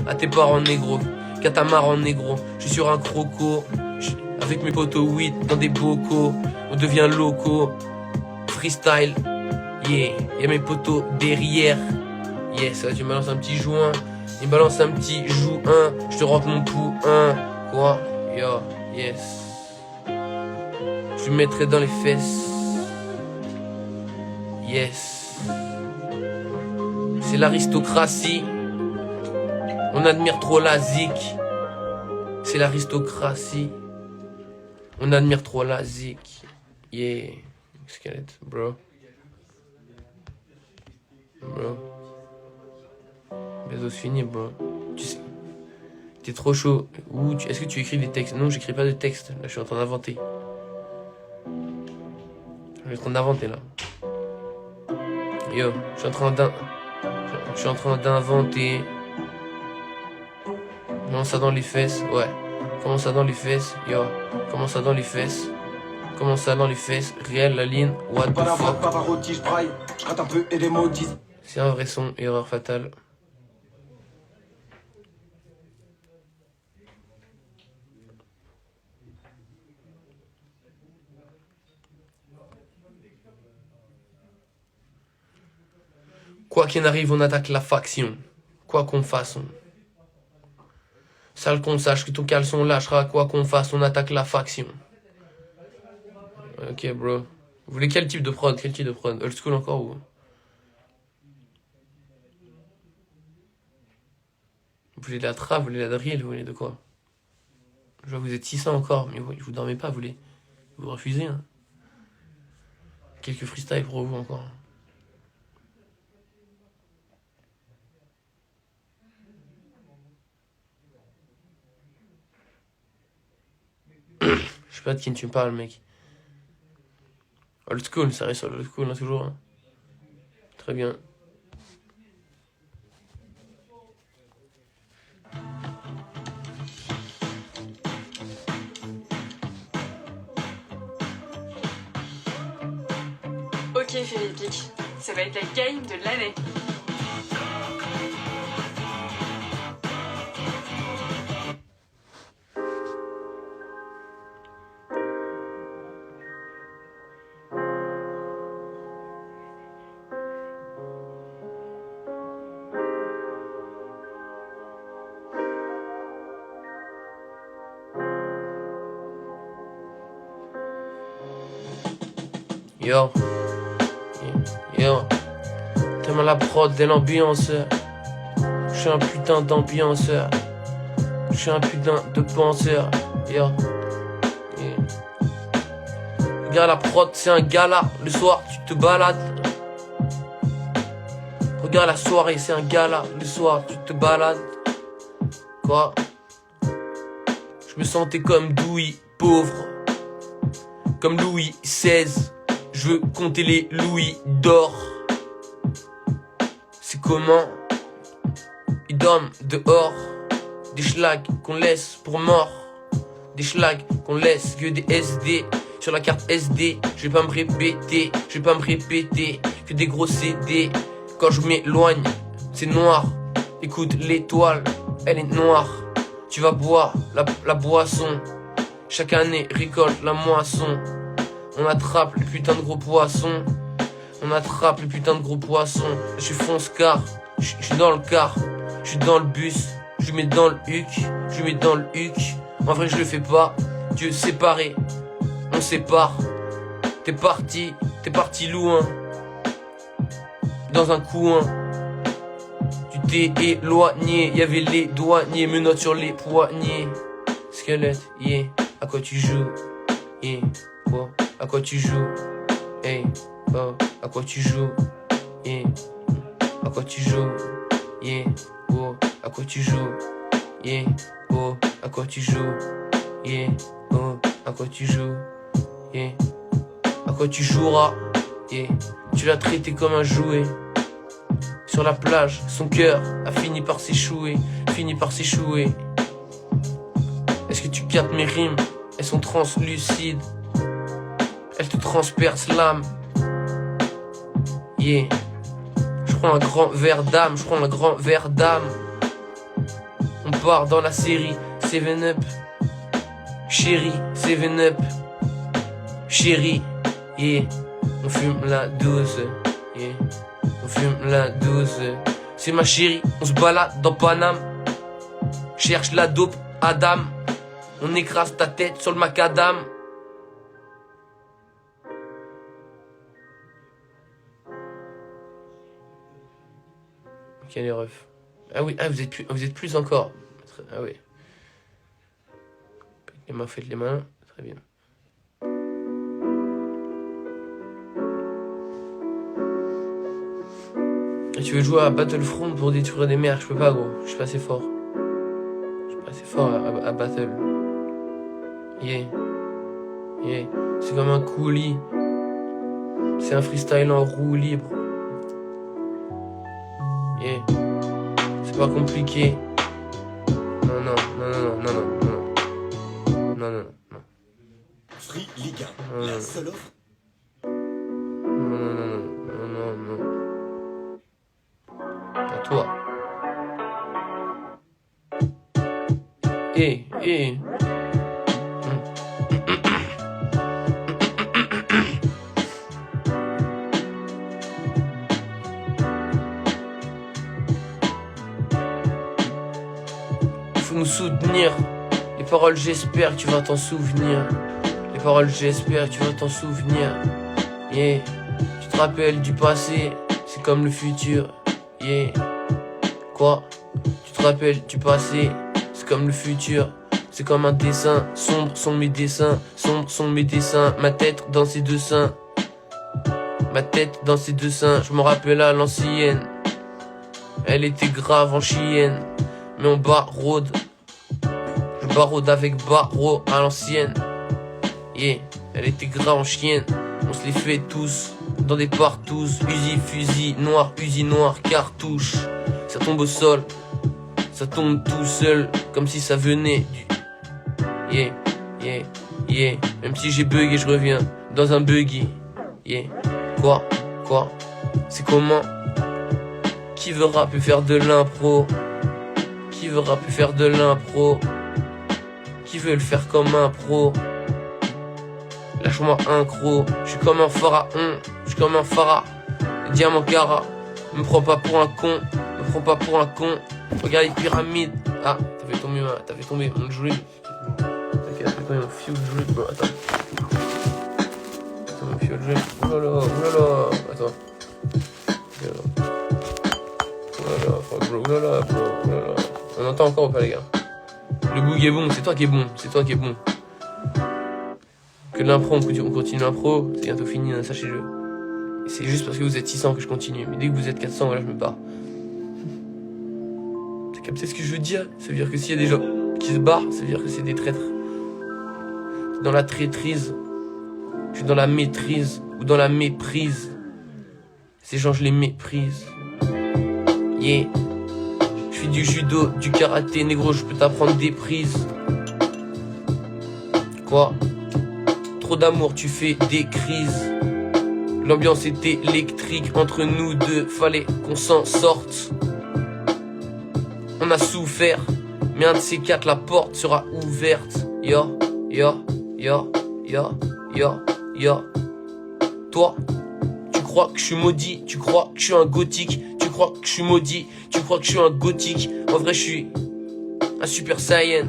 à tes parents négro, catamaran négro. Je suis sur un croco, avec mes potos weed dans des bocaux. On devient locaux, freestyle, yeah. Y'a mes potos derrière, yes, tu me balances un petit joint, il me balance un petit joint, je te rentre mon pouin, quoi, yo, yes. Je me mettrai dans les fesses, yes. C'est l'aristocratie, on admire trop la zik. C'est l'aristocratie, on admire trop la zik, yeah. Squelette, bro. Bro. Bezos fini, bro. Tu sais, t'es trop chaud. Est-ce que tu écris des textes? Non, j'écris pas de textes. Là, je suis en train d'inventer. Je suis en train d'inventer, là. Yo, je suis en train d'inventer. Comment ça dans les fesses? Ouais. Comment ça dans les fesses? Yo. Comment ça dans les fesses? Comment ça dans les fesses? Réel, la ligne, what the fuck? C'est un vrai son, erreur fatale. Quoi qu'il arrive, on attaque la faction. Quoi qu'on fasse, Sale qu'on sache que ton caleçon lâchera. Quoi qu'on fasse, on attaque la faction. Ok, bro. Vous voulez quel type de prod? Quel type de prod? Old school encore ou? Vous voulez de la trap, vous voulez de la drill, vous voulez de quoi? Je vois que vous êtes 600 encore, mais vous dormez pas, vous refusez, hein. Quelques freestyles pour vous encore. Je sais pas de qui tu me parles, mec. Old school, ça reste sur old school, hein, toujours. Hein. Très bien. Ok Philippe, ça va être la game de l'année. Yo. Yo. T'aimes la prod et l'ambianceur. Je suis un putain d'ambianceur. Je suis un putain de penseur. Yo. Regarde la prod, c'est un gala. Le soir, tu te balades. Regarde la soirée, c'est un gala. Le soir, tu te balades. Quoi? Je me sentais comme Douy, pauvre. Comme Louis XVI. Je veux compter les louis d'or. C'est comment? Ils dorment dehors. Des schlags qu'on laisse pour mort. Des schlags qu'on laisse que des SD. Sur la carte SD, je vais pas me répéter. Je vais pas me répéter. Que des gros CD. Quand je m'éloigne, c'est noir. Écoute l'étoile, elle est noire. Tu vas boire la boisson. Chaque année récolte la moisson. On attrape les putains de gros poissons. On attrape les putains de gros poissons. Je suis fonce-car, je suis dans le car. Je suis dans le bus, je mets dans le huc. Je mets dans le huc. En vrai je le fais pas. Dieu séparé, on sépare. T'es parti loin. Dans un coin. Tu t'es éloigné. Y'avait les douaniers, menottes sur les poignets. Squelette, yeah. À quoi tu joues? Yeah. Quoi? À quoi tu joues? Hey, oh, à quoi tu joues? Yeah. À quoi tu joues? Yeah. Oh, à quoi tu joues? Yeah. Oh, à quoi tu joues? Yeah. Oh, à quoi tu joues? Yeah. À quoi tu joueras? Yeah. Tu l'as traité comme un jouet. Sur la plage, son cœur a fini par s'échouer. Fini par s'échouer. Est-ce que tu captes mes rimes? Elles sont translucides. Elles te transpercent l'âme. Yeah. Je prends un grand verre d'âme. Je prends un grand verre d'âme. On part dans la série 7-Up. Chérie, 7-Up. Chérie, yeah. On fume la douce, yeah. On fume la douce. C'est ma chérie, on se balade dans Paname. Cherche la dope, Adam. On écrase ta tête sur le macadam. Ok les refs. Ah oui, ah, vous êtes plus encore. Ah oui. Les mains, faites les mains. Très bien. Et tu veux jouer à Battlefront pour détruire des mers? Je peux pas, gros. Je suis pas assez fort. Je suis pas assez fort à Battle. Yeah. Yeah. C'est comme un coulis. C'est un freestyle en roue libre. Yeah. C'est pas compliqué. Non, non, non, non, non, non, non, non, non, non, non. Free Ligue 1, la seule offre. Non, non, non, non, non, non, non. À toi. Eh. Faut nous soutenir. Les paroles, j'espère que tu vas t'en souvenir. Les paroles, j'espère que tu vas t'en souvenir. Yeah. Tu te rappelles du passé, c'est comme le futur. Yeah. Quoi? Tu te rappelles du passé, c'est comme le futur. C'est comme un dessin, sombre sont mes dessins, sombres sont mes dessins. Ma tête dans ses deux seins. Ma tête dans ses deux seins. Je me rappelle à l'ancienne. Elle était grave en chienne. Mais on barrode. Je barrode avec barreau à l'ancienne. Yeah, elle était grave en chienne. On se les fait tous dans des partous. Uzi, fusil, noir, cartouche. Ça tombe au sol. Ça tombe tout seul. Comme si ça venait du... Yeah, yeah, yeah. Même si j'ai bugué, je reviens dans un buggy. Yeah. Quoi? C'est comment? Qui veut rapper faire de l'impro? Qui veut rapper faire de l'impro? Qui veut le faire comme un pro? Lâche-moi un croc. Je suis comme un pharaon. Je suis comme un phara. Diamant cara. Me prends pas pour un con. Me prends pas pour un con. Regarde les pyramides. Ah, t'avais tombé mon jouet. T'inquiète, t'avais tombé mon fuel jouet. Bon, attends. Attends, mon fuel jouet. Oulala. Attends. Oulala, bro. On entend encore ou pas, les gars? Le boug est bon, c'est toi qui est bon. Que de l'impro, on continue l'impro, c'est bientôt fini, hein, sachez-le. Et c'est juste parce que vous êtes 600 que je continue. Mais dès que vous êtes 400, voilà, je me barre. T'as capté ce que je veux dire? Ça veut dire que s'il y a des gens qui se barrent, ça veut dire que c'est des traîtres. Dans la traîtrise, je suis dans la maîtrise ou dans la méprise. Ces gens, je les méprise. Yeah. Je fais du judo, du karaté, négro, je peux t'apprendre des prises. Quoi? Trop d'amour, tu fais des crises. L'ambiance était électrique entre nous deux, fallait qu'on s'en sorte. On a souffert, mais un de ces quatre, la porte sera ouverte. Yo. Toi, tu crois que je suis maudit, tu crois que je suis un gothique, tu crois que je suis maudit, tu crois que je suis un gothique. En vrai, je suis un super saiyan.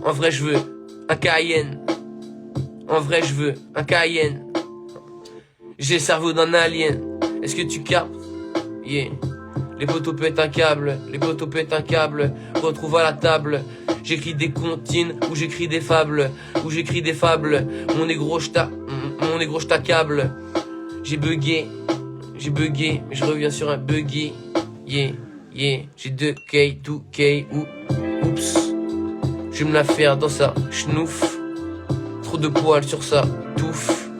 En vrai, je veux un Cayenne. En vrai, je veux un Cayenne. J'ai le cerveau d'un alien. Est-ce que tu captes? Yeah. Les poteaux pètent un câble. Retrouve à la table. J'écris des comptines ou j'écris des fables. Mon négro, je t'accable. J'ai bugué, mais je reviens sur un buggy. Yeah. J'ai 2K, 2K ou oups. Je vais me la faire dans sa schnouf. Trop de poils sur sa touffe.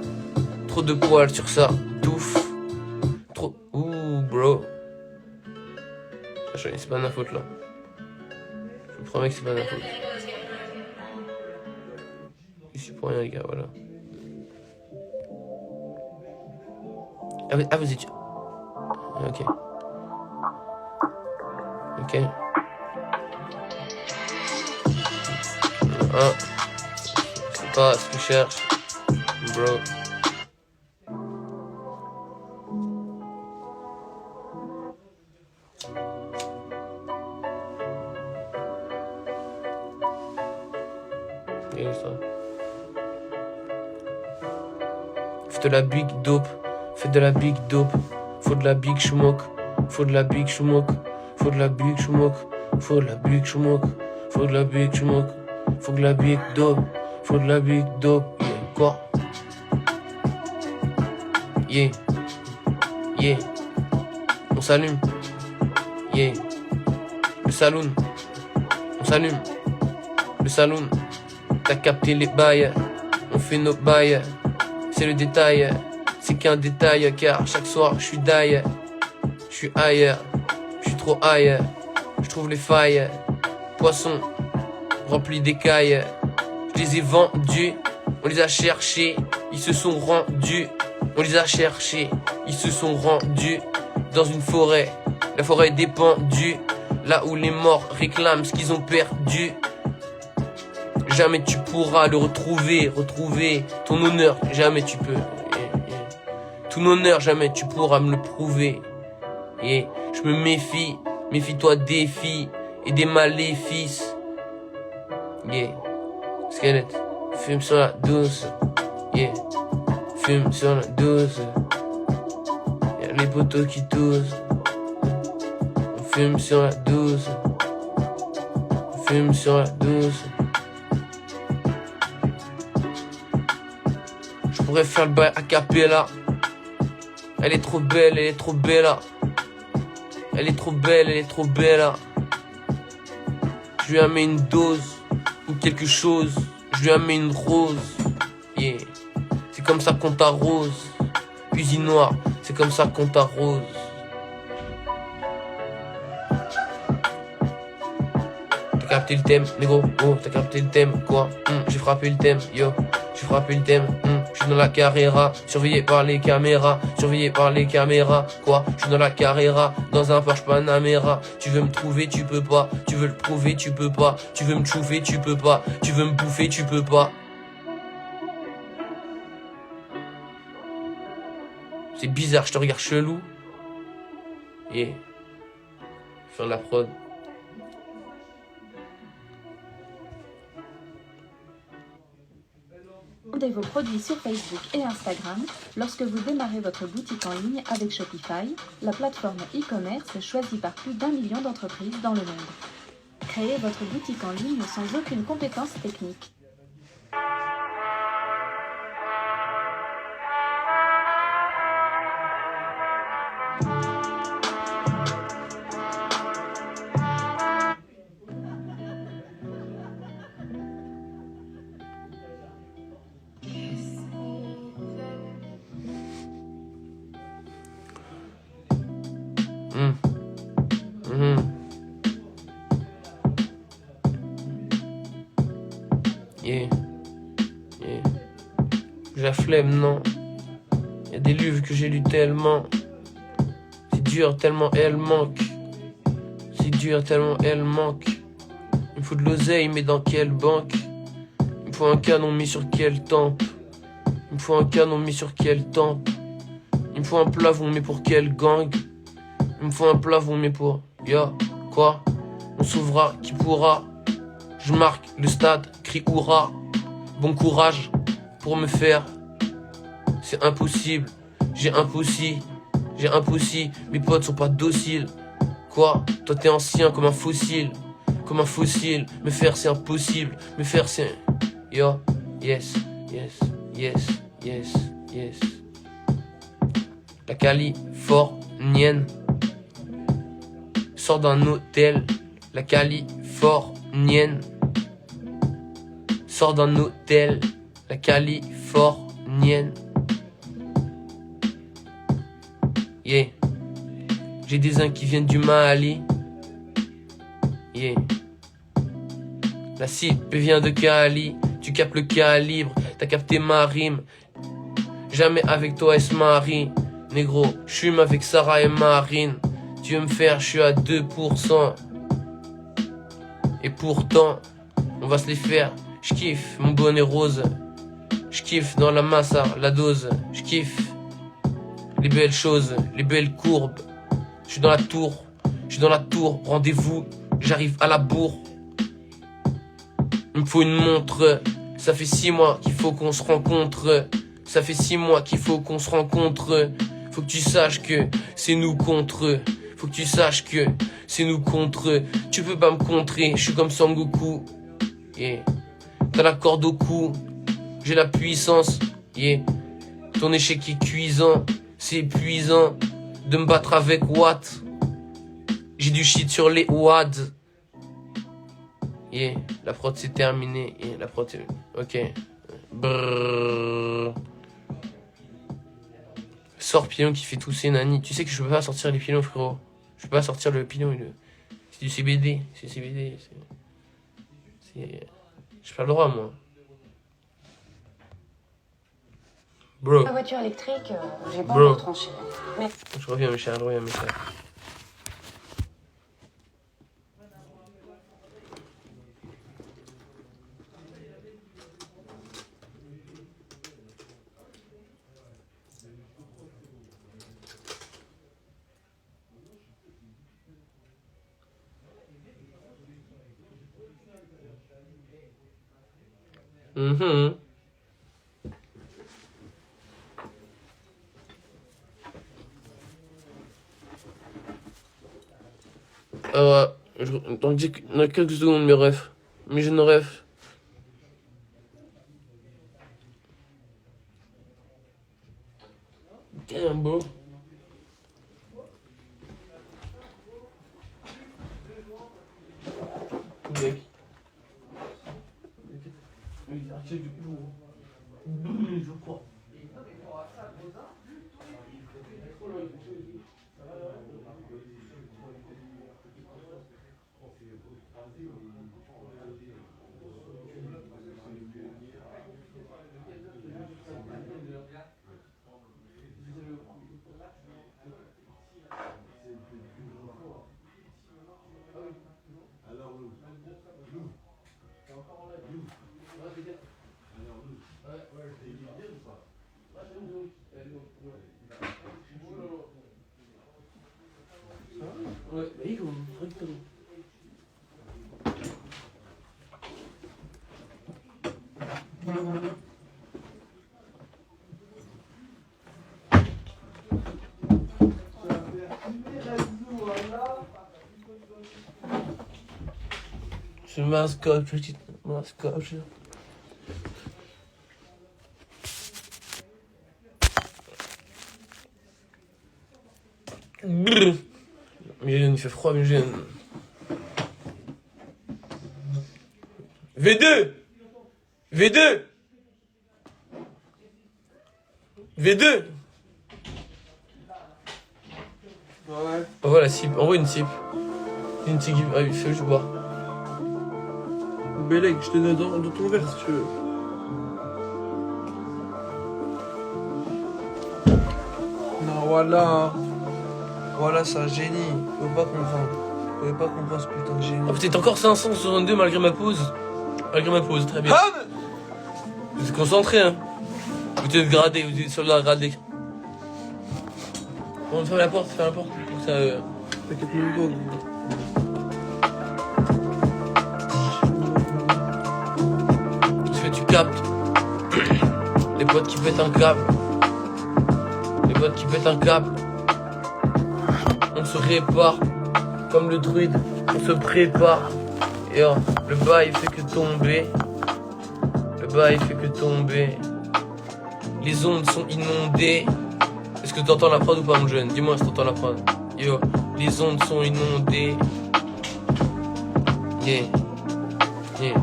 Trop... Ouh, bro. C'est pas de ma faute, là. Je vous promets que c'est pas de ma faute. Ici pour rien, les gars, voilà. Ah, vous étiez... Ok. Hein? C'est pas ce que je cherche, bro. Et ça. Fais de la big dope, fais de la big dope. Faut de la big smoke, faut de la big smoke, faut de la big smoke, faut de la big smoke, faut de la big smoke, faut de la big dope, faut de la big dope. Yeah, quoi? Yeah, yeah. On s'allume. Yeah. Le saloon. On s'allume. Le saloon. T'as capté les bails. On fait nos bails. C'est le détail. C'est qu'un détail car chaque soir je suis d'ailleurs. Je suis ailleurs. Je suis trop ailleurs. Je trouve les failles. Poissons remplis d'écailles. Je les ai vendus. On les a cherchés. Ils se sont rendus. On les a cherchés. Ils se sont rendus dans une forêt. La forêt est dépendue. Là où les morts réclament ce qu'ils ont perdu. Jamais tu pourras le retrouver. Retrouver ton honneur. Jamais tu peux. Ton honneur, jamais tu pourras me le prouver. Yeah. Je me méfie. Méfie-toi des filles et des maléfices. Yeah. Squelette. Fume sur la douce. Yeah. Fume sur la douce. Y'a les poteaux qui toussent. On fume sur la douce. On fume sur la douce. Je pourrais faire le bail a cappella. Elle est trop belle, elle est trop bella. Elle est trop belle, elle est trop bella. Je lui amène une dose ou quelque chose. Je lui amène une rose. Yeah. C'est comme ça qu'on t'arrose. Usine noire, c'est comme ça qu'on t'arrose. T'as capté le thème, négro. Oh, t'as capté le thème, quoi? J'ai frappé le thème, yo. J'ai frappé le thème. Je suis dans la carrera, surveillé par les caméras, surveillé par les caméras, quoi? Je suis dans la carrera, dans un Porsche Panamera. Tu veux me trouver, tu peux pas. Tu veux le prouver, tu peux pas. Tu veux me chouffer, tu peux pas. Tu veux me bouffer, tu peux pas. C'est bizarre, je te regarde chelou. Yeah. Faire la prod. Vendez vos produits sur Facebook et Instagram lorsque vous démarrez votre boutique en ligne avec Shopify, la plateforme e-commerce choisie par plus d'1 million d'entreprises dans le monde. Créez votre boutique en ligne sans aucune compétence technique. Yeah. Yeah. J'ai la flemme, non. Y'a des livres que j'ai lus tellement. C'est dur tellement elle manque. C'est dur tellement elle manque. Il me faut de l'oseille, mais dans quelle banque? Il me faut un canon, mais sur quelle tempe? Il me faut un canon, mais sur quelle tempe? Il me faut un plafond, mais pour quel gang? Il me faut un plafond, mais pour... Ya, quoi? On sauvera qui pourra. Je marque le stade, crie hurrah. Bon courage pour me faire. C'est impossible, j'ai impossible. Mes potes sont pas dociles. Quoi? Toi t'es ancien comme un fossile. Comme un fossile. Me faire c'est impossible. Me faire c'est... Yo, yes, yes, yes, yes, yes. La Californienne sort d'un hôtel. La Californienne sort d'un hôtel. La Californienne. Yeah. J'ai des uns qui viennent du Mali. Yeah. La cible vient de Cali. Tu captes le calibre. T'as capté ma rime. Jamais avec toi elle se marie. Négro, je fume avec Sarah et Marine. Tu veux me faire, je suis à 2%. Et pourtant, on va se les faire je kiffe mon bonnet rose. Je kiffe dans la massa, la dose. Je kiffe les belles choses, les belles courbes. Je suis dans la tour, rendez-vous, j'arrive à la bourre. Il me faut une montre, ça fait 6 mois qu'il faut qu'on se rencontre. Ça fait 6 mois qu'il faut qu'on se rencontre. Faut que tu saches que c'est nous contre eux. Faut que tu saches que c'est nous contre eux. Tu peux pas me contrer, je suis comme Sangoku. Yeah. T'as la corde au cou, j'ai la puissance. Yeah. Ton échec est cuisant, c'est épuisant de me battre avec Watt. J'ai du shit sur les wads. Yeah. La prod c'est terminé. Yeah. La prod c'est... Ok. Brrr. Sors pilon qui fait tousser Nani. Tu sais que je peux pas sortir les pilons, frérot. Je peux pas sortir le pilon. C'est du CBD. C'est CBD. J'ai pas le droit, moi. Bro. La voiture électrique, j'ai pas Bro. encore tranché. Mais Je reviens, mes chers. Je reviens, mes chers. Mhm. Dans quelques secondes, mes refs. Mes jeunes refs. Damn, bro. Mec. Je crois. Ouais, bah, il correctement. Ce mascotte, petite mascotte. Brrr. Migène, il fait froid, Migène. V2 V2 V2 Ouais. Envoie la cible, envoie une cible. Une cible, ah, il fait je bois. Bélec, je te donne dans ton verre si tu veux. Non, voilà. Voilà, c'est un génie. Vous pouvez pas comprendre. Vous pouvez pas comprendre ce putain de génie. Oh, peut-être encore 562 malgré ma pause. Malgré ma pause, très bien. Ah, Vous êtes concentrés, hein. Vous êtes gradés, vous êtes soldats gradés. Bon, ferme la porte, ferme la porte. Pour que ça, T'inquiète même pas. Parce que tu captes. Les potes qui pètent un câble. Les potes qui pètent un câble. On se répare. Comme le druide, on se prépare. Et oh, le bail fait que tomber. Le bail fait que tomber. Les ondes sont inondées. Est-ce que tu entends la prod ou pas, mon jeune? Dis-moi si t'entends la prod. Yo, les ondes sont inondées. Yeah. Yeah.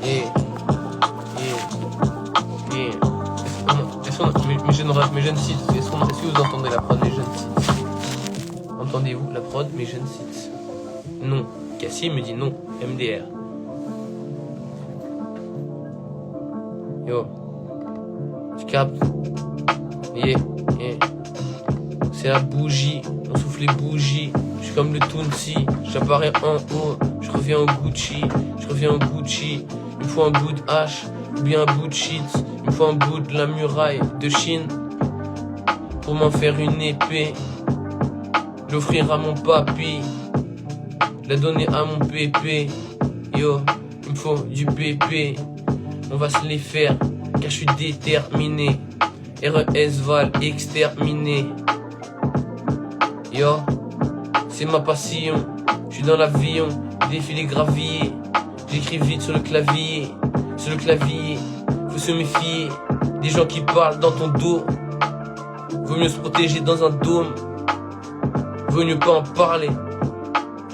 Yeah. Yeah. Yeah. Mes jeunes sites, est-ce que vous entendez la prod, mes jeunes sites? Entendez-vous la prod, mes jeunes sites? Non. Cassie me dit non. MDR. Yo. Tu captes? Yeah. Yeah. C'est la bougie. On souffle les bougies. Je suis comme le Tounsi. J'apparais en haut. Je reviens au Gucci. Je reviens au Gucci. Il me faut un bout de hache, ou bien un bout de shit. Il me faut un bout de la muraille de Chine pour m'en faire une épée. L'offrir à mon papy, la donner à mon pépé. Yo, il me faut du pépé. On va se les faire, car je suis déterminé. RES Val exterminé. Yo, c'est ma passion. Je suis dans l'avion, défilé gravier. J'écris vite sur le clavier. Sur le clavier, faut se méfier des gens qui parlent dans ton dos. Vaut mieux se protéger dans un dôme. Vaut mieux pas en parler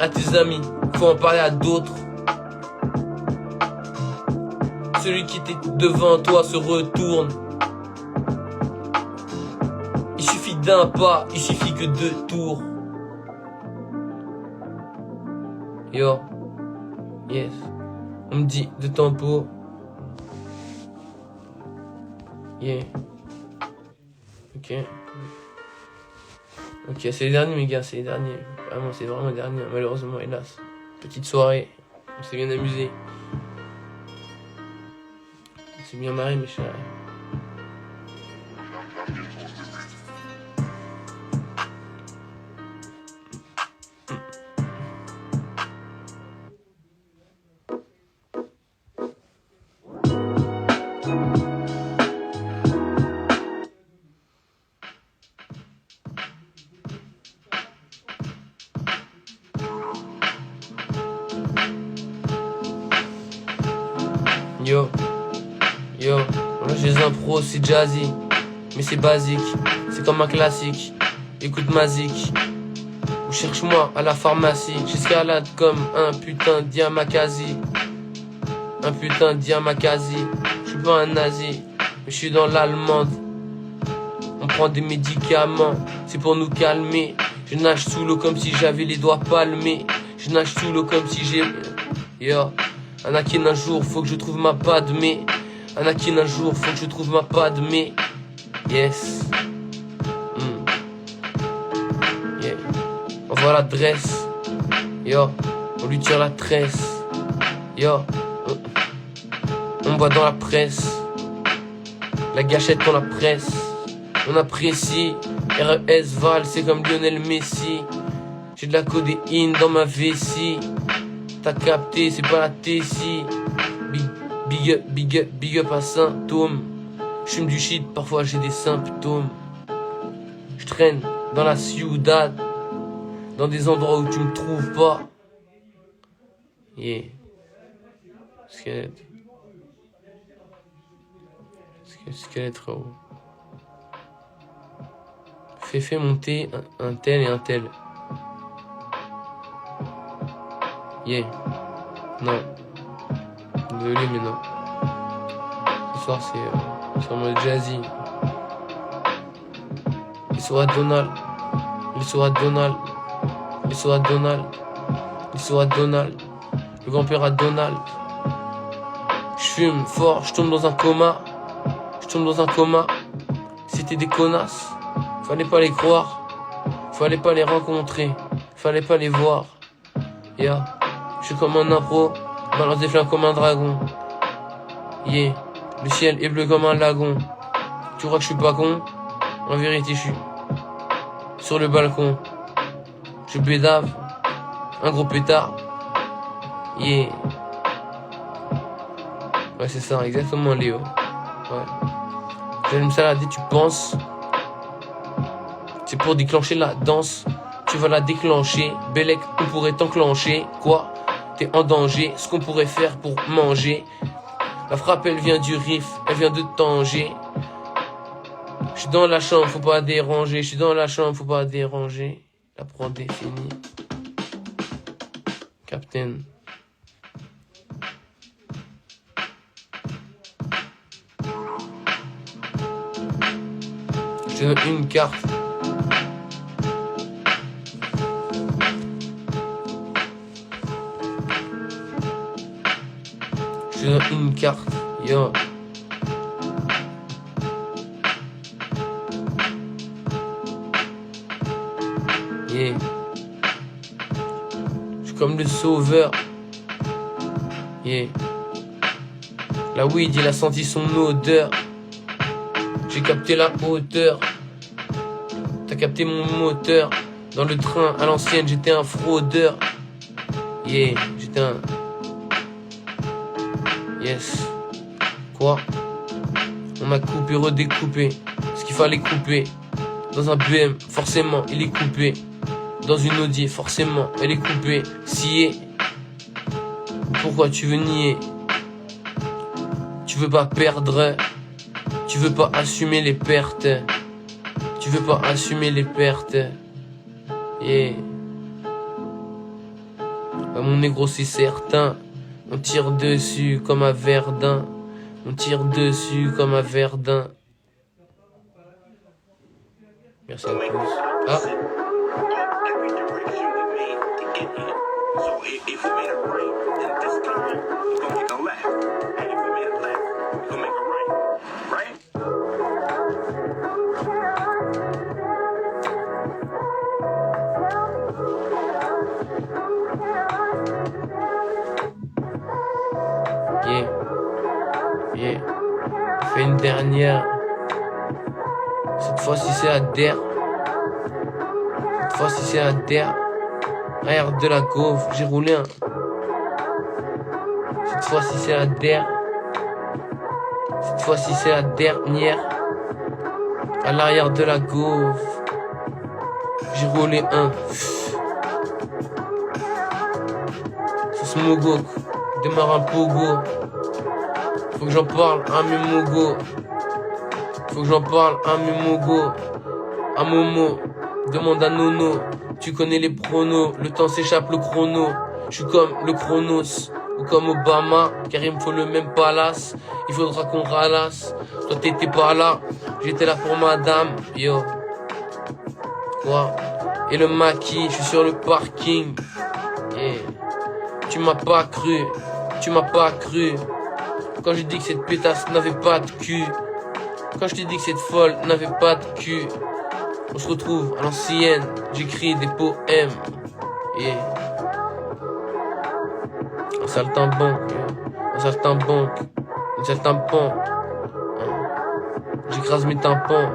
à tes amis, faut en parler à d'autres. Celui qui était devant toi se retourne. Il suffit d'un pas, il suffit que 2 tours. Yo, yes, on me dit de tempo. Yeah. Ok. Ok, c'est les derniers, mes gars, c'est les derniers. Vraiment, c'est vraiment les derniers, malheureusement, hélas. Petite soirée, on s'est bien amusé. On s'est bien marré, mes chers. Yo, yo, là j'ai un pro, c'est jazzy, mais c'est basique, c'est comme un classique. Écoute ma zik, ou cherche-moi à la pharmacie. J'escalade comme un putain d'Yamakasi. Un putain d'Yamakasi. Je suis pas un nazi, mais je suis dans l'allemande. On prend des médicaments, c'est pour nous calmer. Je nage sous l'eau comme si j'avais les doigts palmés. Je nage sous l'eau comme si j'ai... Yo, Anakin un jour, faut que je trouve ma Padmé. Anakin un jour, faut que je trouve ma Padmé. Yes. Yeah. On voit l'adresse. Yo, on lui tire la tresse. Yo, on boit dans la presse. La gâchette on la presse. On apprécie. RES Val, c'est comme Lionel Messi. J'ai de la codéine dans ma vessie. T'as capté, c'est pas la Tessie. Big up à Saint-Tome. J'fume du shit, parfois j'ai des symptômes. J'traîne dans la ciudad, dans des endroits où tu me trouves pas. Yeah. Squelette. Squelette, frérot. Fais monter un tel et un tel. Yeah. Non. Désolé, mais non. Ce soir, c'est en mode jazzy. Les soirs à Donald. Les soirs à Donald. Les soirs à Donald. Les soirs à Donald. Le grand-père à Donald. J'fume fort, j'tombe dans un coma. J'tombe dans un coma. C'était des connasses. Fallait pas les croire. Fallait pas les rencontrer. Fallait pas les voir. Yeah. Je suis comme un impro, balance des flammes comme un dragon. Yeah, le ciel est bleu comme un lagon. Tu crois que je suis pas con? En vérité, je suis sur le balcon. Je bédave, un gros pétard. Yeah. Ouais, c'est ça, exactement, Léo. Ouais. J'allume ça là, dès tu penses. C'est pour déclencher la danse. Tu vas la déclencher. Bellec, on pourrait t'enclencher. Quoi? T'es en danger, ce qu'on pourrait faire pour manger. La frappe elle vient du riff, elle vient de Tanger. Je suis dans la chambre, faut pas déranger. Je suis dans la chambre, faut pas déranger. La prod est finie. Captain. Je te donne une carte. Je te donne une carte, yo. Yeah. Je suis comme le sauveur. Yeah. La weed, il a senti son odeur. J'ai capté la hauteur. T'as capté mon moteur. Dans le train, à l'ancienne, j'étais un fraudeur. Yeah, j'étais un... Yes. Quoi? On m'a coupé, redécoupé. Ce qu'il fallait couper. Dans un BM, forcément, il est coupé. Dans une Audi, forcément, elle est coupée. Sciée. Pourquoi tu veux nier? Tu veux pas perdre. Tu veux pas assumer les pertes. Tu veux pas assumer les pertes. Yeah. Bah, mon négro, c'est certain. On tire dessus comme à Verdun. On tire dessus comme à Verdun. Merci à tous. Ah. Yeah. Yeah. Fais une dernière. Cette fois-ci c'est à der. Cette fois-ci c'est à der. Arrière de la gaufre, j'ai roulé un. Cette fois-ci c'est à der. Cette fois-ci c'est la dernière. À l'arrière de la gaufre, j'ai roulé un. Ce Mogok démarre un pogo. Faut que j'en parle à mes mogos. Faut que j'en parle à mes mogos. À Momo, demande à Nono. Tu connais les pronos, le temps s'échappe, le chrono. Je suis comme le Chronos ou comme Obama, car il me faut le même palace. Il faudra qu'on ralasse. Toi t'étais pas là, j'étais là pour madame. Yo. Quoi? Et le maquis, je suis sur le parking. Yeah. Tu m'as pas cru, tu m'as pas cru. Quand j'ai dit que cette pétasse n'avait pas de cul. Quand je t'ai dit que cette folle n'avait pas de cul. On se retrouve à l'ancienne, j'écris des poèmes. Yeah. Un saltimbanque, un saltimbanque, un saltimbanque. J'écrase mes tympans,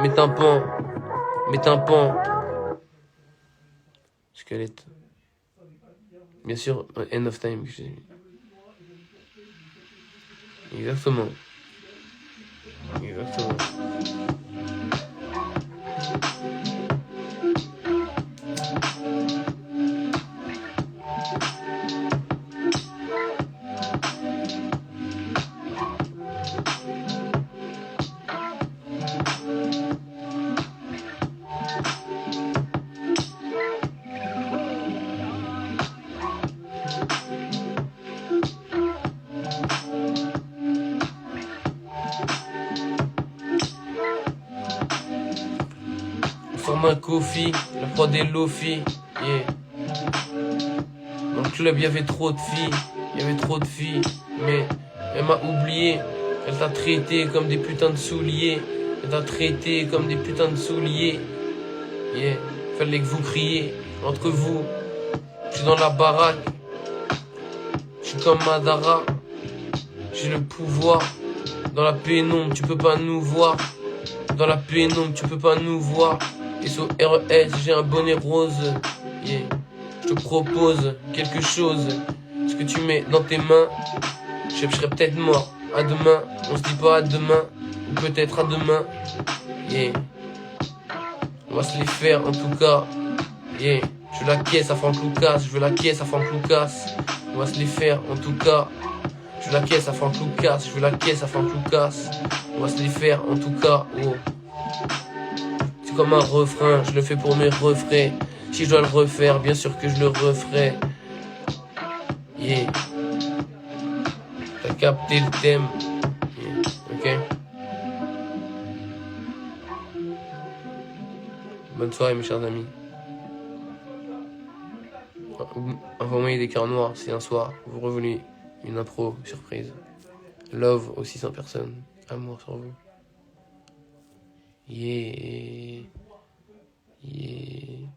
mes tympans, mes tympans. Squelette. Bien sûr, End of Time que j'ai mis. Exactement. Exactement. Format Kofi, la prod des Lofi, yeah. Dans le club, il y avait trop de filles, mais elle m'a oublié. Elle t'a traité comme des putains de souliers. Elle t'a traité comme des putains de souliers. Yeah. Fallait que vous criez entre vous. Je suis dans la baraque. Je suis comme Madara. J'ai le pouvoir. Dans la pénombre, tu peux pas nous voir. Dans la pénombre, tu peux pas nous voir. SORS, j'ai un bonnet rose. Yeah. Je te propose quelque chose. Ce que tu mets dans tes mains. Je serais peut-être mort. À demain, on se dit pas à demain. Ou peut-être à demain. Yeah. On va se les faire en tout cas. Yeah. Je veux la caisse à Franck Lucas. Je veux la caisse à Franck Lucas. On va se les faire en tout cas. Je veux la caisse à Franck Lucas. Je veux la caisse à Franck Lucas. On va se les faire en tout cas. Oh. C'est comme un refrain. Je le fais pour mes refrains. Si je dois le refaire, bien sûr que je le referai. Yeah. T'as capté le thème. Yeah. Ok. Bonne soirée mes chers amis. Envoyez des cœurs noirs si un soir vous revenez une impro surprise. Love aux 600 personnes. Amour sur vous. Yeah. Yeah.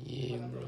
Yeah, bro.